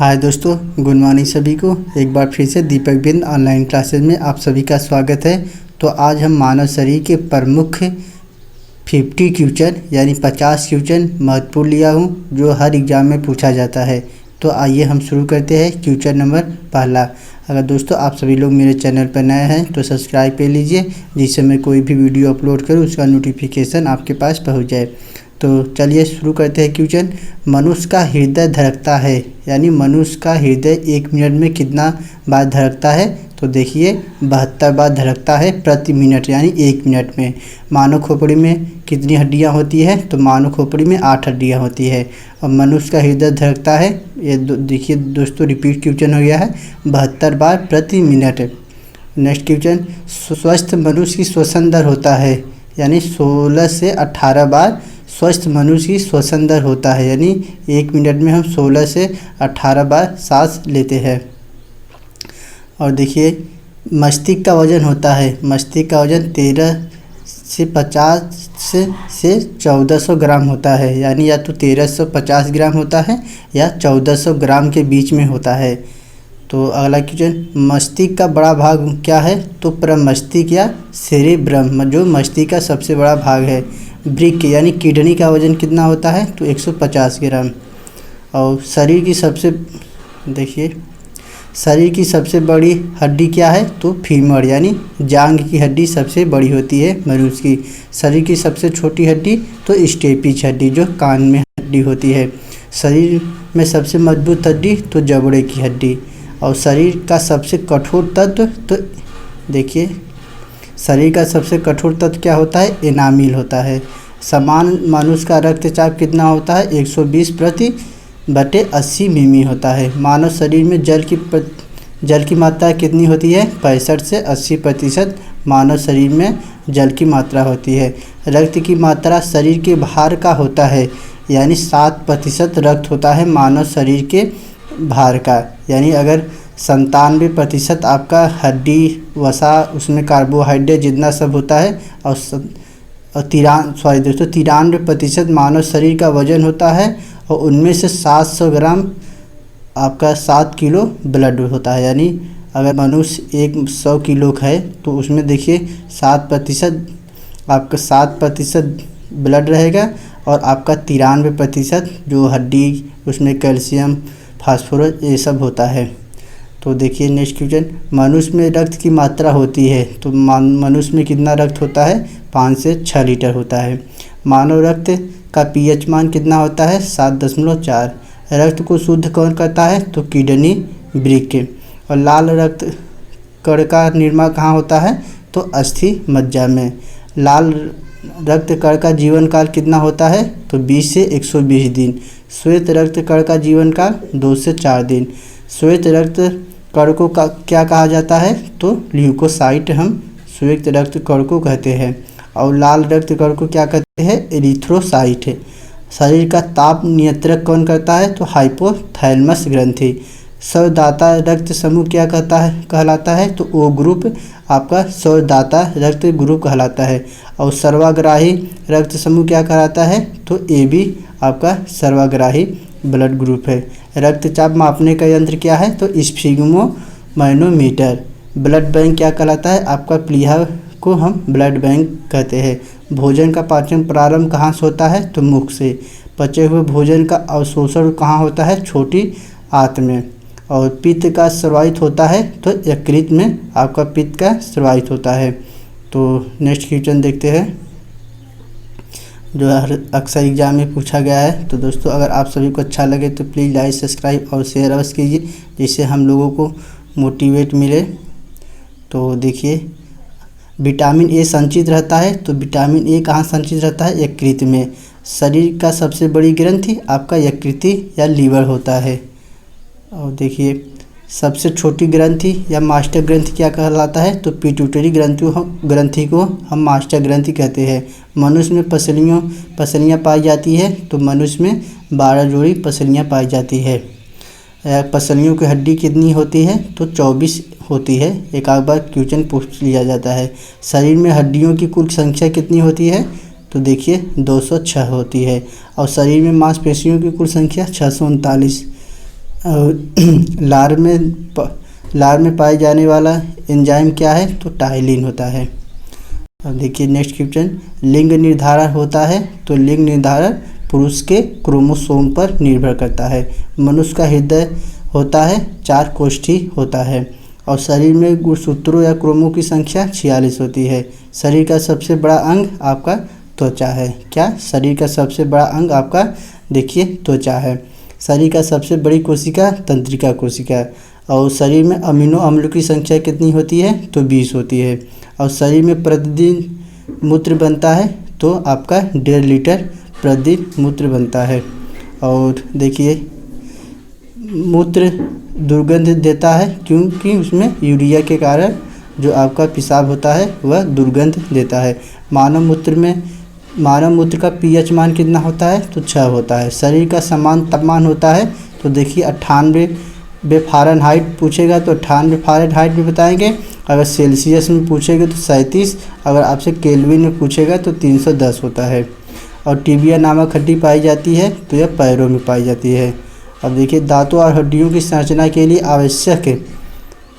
हाय दोस्तों, good morning सभी को। एक बार फिर से दीपक बिंद ऑनलाइन क्लासेस में आप सभी का स्वागत है। तो आज हम मानव शरीर के प्रमुख 50 क्वेश्चन यानी 50 क्वेश्चन महत्वपूर्ण लिया हूँ जो हर एग्ज़ाम में पूछा जाता है। तो आइए हम शुरू करते हैं। क्वेश्चन नंबर पहला। अगर दोस्तों आप सभी लोग मेरे चैनल पर नए हैं तो सब्सक्राइब कर लीजिए, जिससे मैं कोई भी वीडियो अपलोड करूँ उसका नोटिफिकेशन आपके पास पहुँच जाए। तो चलिए शुरू करते हैं क्वेश्चन। मनुष्य का हृदय धड़कता है, यानी मनुष्य का हृदय 1 मिनट में कितना बार धड़कता है? तो देखिए 72 बार धड़कता है प्रति मिनट, यानी 1 मिनट में। मानव खोपड़ी में कितनी हड्डियां होती है? तो मानव खोपड़ी में 8 हड्डियां होती है। और मनुष्य का हृदय धड़कता है, ये देखिए दोस्तों रिपीट क्वेश्चन हो गया है, 72 बार प्रति मिनट। Next question. स्वस्थ मनुष्य की श्वसन दर होता है, यानी 16 से 18 बार स्वस्थ मनुष्य की श्वसन दर होता है, यानी 1 मिनट में हम 16 से 18 बार सांस लेते हैं। और देखिए मस्तिष्क का वजन होता है, मस्तिष्क का वजन 13 से 50 से 1400 ग्राम होता है, यानी या तो 1350 ग्राम होता है या 1400 ग्राम के बीच में होता है। तो अगला क्वेश्चन। मस्तिष्क का बड़ा भाग क्या है? तो प्रमस्तिष्क या सेरेब्रम, जो मस्तिष्क का सबसे बड़ा भाग है। ब्रिक यानी किडनी का वजन कितना होता है? तो 150 ग्राम। और शरीर की सबसे बड़ी हड्डी क्या है? तो फीमर यानी जांघ की हड्डी सबसे बड़ी होती है मनुष्य की। शरीर की सबसे छोटी हड्डी तो स्टेपिज हड्डी, जो कान में हड्डी होती है। शरीर में सबसे मजबूत हड्डी तो जबड़े की हड्डी। और शरीर का सबसे कठोर तत्व तो देखिए शरीर का सबसे कठोर तत्व क्या होता है? एनामिल होता है। समान मनुष्य का रक्तचाप कितना होता है? 120/80 मिमी होता है। मानव शरीर में जल की मात्रा कितनी होती है? 65 से 80% मानव शरीर में जल की मात्रा होती है। रक्त की मात्रा शरीर के भार का होता है, यानी 7% रक्त होता है मानव शरीर के भार का। यानी अगर 97% आपका हड्डी वसा उसमें कार्बोहाइड्रेट जितना सब होता है, और 93% मानव शरीर का वजन होता है, और उनमें से 700 ग्राम आपका 7 किलो ब्लड होता है। यानी अगर मनुष्य 100 किलो का है तो उसमें देखिए 7% आपका 7% ब्लड रहेगा, और आपका 93% जो हड्डी उसमें कैल्शियम फास्फोरस ये सब होता है। तो देखिए नेक्स्ट क्वेश्चन। मनुष्य में रक्त की मात्रा होती है, तो मनुष्य में कितना रक्त होता है? 5 से 6 लीटर होता है। मानव रक्त का पीएच मान कितना होता है? 7.4। रक्त को शुद्ध कौन करता है? तो किडनी, वृक्क। और लाल रक्त कण का निर्माण कहाँ होता है? तो अस्थि मज्जा में। लाल रक्त कण का जीवन काल कितना होता है? तो 20 से 120 दिन। श्वेत रक्त कण का जीवन काल 2 से 4 दिन। श्वेत रक्त कण को क्या कहा जाता है? तो ल्यूकोसाइट हम श्वेत रक्त कण को कहते हैं। और लाल रक्त कण को क्या कहते हैं? एरिथ्रोसाइट। शरीर का ताप नियंत्रण कौन करता है? तो हाइपोथैलेमस ग्रंथि। स्वदाता रक्त समूह क्या कहलाता है? तो ओ ग्रुप आपका स्वदाता रक्त ग्रुप कहलाता है। और सर्वाग्राही रक्त समूह क्या कहलाता है? तो ए बी आपका सर्वाग्राही ब्लड ग्रुप है। रक्तचाप मापने का यंत्र क्या है? तो स्फिग्मोमैनोमीटर। ब्लड बैंक क्या कहलाता है? आपका प्लीहा को हम ब्लड बैंक कहते हैं। भोजन का पाचन प्रारंभ कहाँ से होता है? तो मुख से। पचे हुए भोजन का अवशोषण कहाँ होता है? छोटी आंत में। और पित्त का स्रावित होता है तो यकृत में आपका पित्त का स्रावित होता है। तो नेक्स्ट क्वेश्चन देखते हैं जो अक्सर एग्जाम में पूछा गया है। तो दोस्तों अगर आप सभी को अच्छा लगे तो प्लीज़ लाइक, सब्सक्राइब और शेयर अवश्य कीजिए, जिससे हम लोगों को मोटिवेट मिले। तो देखिए विटामिन ए संचित रहता है, तो विटामिन ए कहाँ संचित रहता है? यकृत में। शरीर का सबसे बड़ी ग्रंथि आपका यकृति या लीवर होता है। और देखिए सबसे छोटी ग्रंथि या मास्टर ग्रंथि क्या कहलाता है? तो पिट्यूटरी ग्रंथि को हम मास्टर ग्रंथि कहते हैं। मनुष्य में पसलियाँ पाई जाती है, तो मनुष्य में 12 जोड़ी पसलियाँ पाई जाती है। पसलियों की हड्डी कितनी होती है? तो 24 होती है। एक आध बार क्वेश्चन पूछ लिया जाता है। शरीर में हड्डियों की कुल संख्या कितनी होती है? तो देखिए 206 होती है। और शरीर में मांसपेशियों की कुल संख्या 639। और लार में पाए जाने वाला एंजाइम क्या है, तो टाइलिन होता है। अब देखिए नेक्स्ट क्वेश्चन, लिंग निर्धारण होता है, तो लिंग निर्धारण पुरुष के क्रोमोसोम पर निर्भर करता है। मनुष्य का हृदय होता है 4 कोष्ठी होता है, और शरीर में गुणसूत्रों या क्रोमों की संख्या 46 होती है। शरीर का सबसे बड़ा अंग आपका त्वचा है। क्या? शरीर का सबसे बड़ा अंग आपका देखिए त्वचा है। शरीर का सबसे बड़ी कोशिका तंत्रिका कोशिका है। और शरीर में अमीनो अम्लों की संख्या कितनी होती है, तो 20 होती है। और शरीर में प्रतिदिन मूत्र बनता है, तो आपका 1.5 लीटर प्रतिदिन मूत्र बनता है। और देखिए मूत्र दुर्गंध देता है, क्योंकि उसमें यूरिया के कारण जो आपका पेशाब होता है वह दुर्गंध देता है। मानव मूत्र का पीएच मान कितना होता है, तो 6 होता है। शरीर का समान तापमान होता है, तो देखिए 98 फ़ारेनहाइट पूछेगा तो 98 फ़ारेनहाइट भी बताएंगे। अगर सेल्सियस में पूछेगा तो 37, अगर आपसे केल्विन में पूछेगा तो 310 होता है। और टिबिया नामक हड्डी पाई जाती है, तो यह पैरों में पाई जाती है। अब देखिए दांतों और हड्डियों की संरचना के लिए आवश्यक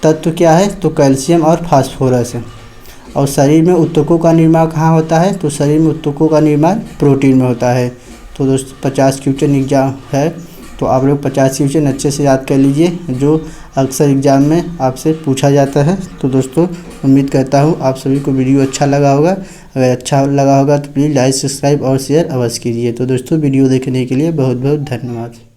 तत्व क्या है, तो कैल्शियम और फास्फोरस है। और शरीर में ऊतकों का निर्माण कहाँ होता है, तो शरीर में ऊतकों का निर्माण प्रोटीन में होता है। तो दोस्तों 50 क्वेश्चन एग्जाम है, तो आप लोग 50 क्वेश्चन अच्छे से याद कर लीजिए, जो अक्सर एग्ज़ाम में आपसे पूछा जाता है। तो दोस्तों उम्मीद करता हूँ आप सभी को वीडियो अच्छा लगा होगा। अगर अच्छा लगा होगा तो प्लीज़ लाइक, सब्सक्राइब और शेयर अवश्य कीजिए। तो दोस्तों वीडियो देखने के लिए बहुत बहुत धन्यवाद।